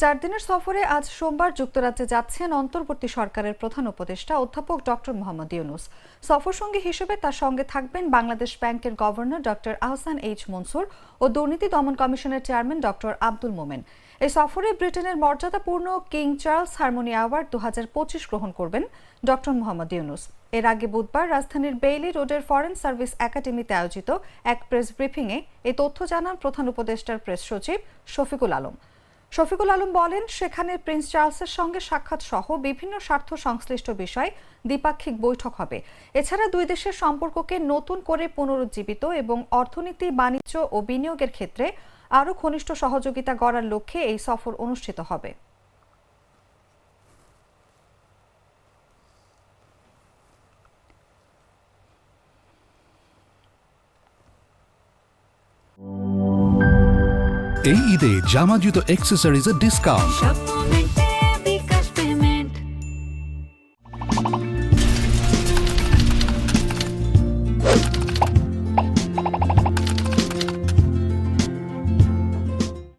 4 দিনের সফরে আজ সোমবার যুক্তরাজ্যে যাচ্ছেন অন্তর্বর্তী সরকারের প্রধান উপদেষ্টা অধ্যাপক ডক্টর মোহাম্মদ ইউনূস। সফরসঙ্গী হিসেবে তার সঙ্গে থাকবেন বাংলাদেশ ব্যাংকের governor doctor Ahsan H Mansur ও দুর্নীতি দমন কমিশনের চেয়ারম্যান ডক্টর আব্দুল মোমেন। এই সফরে ব্রিটেনের মর্যাদাপূর্ণ কিং চার্লস হারমোনি অ্যাওয়ার্ড 2025 গ্রহণ করবেন ডক্টর মোহাম্মদ ইউনূস। এর আগে বুধবার রাজধানীর বেইলি রোডের ফরেন সার্ভিস একাডেমিতে আয়োজিত এক প্রেস ব্রিফিংয়ে এই তথ্য জানান প্রধান উপদেষ্টার প্রেস সচিব শফিকুল আলম। শফিকুল আলম বলেন, সেখানে প্রিন্স চার্লসের সঙ্গে সাক্ষাৎ সহ বিভিন্ন স্বার্থ সংশ্লিষ্ট বিষয় দ্বিপাক্ষিক বৈঠক হবে। এছাড়া দুই দেশের সম্পর্ককে নতুন করে পুনরুজ্জীবিত এবং অর্থনীতি, বাণিজ্য ও বিনিয়োগের ক্ষেত্রে আরও ঘনিষ্ঠ সহযোগিতা গড়ার লক্ষ্যে এই সফর অনুষ্ঠিত হবে। এই ঈদে জামা জুতো অ্যাক্সেসরিজের ডিসকাউন্ট।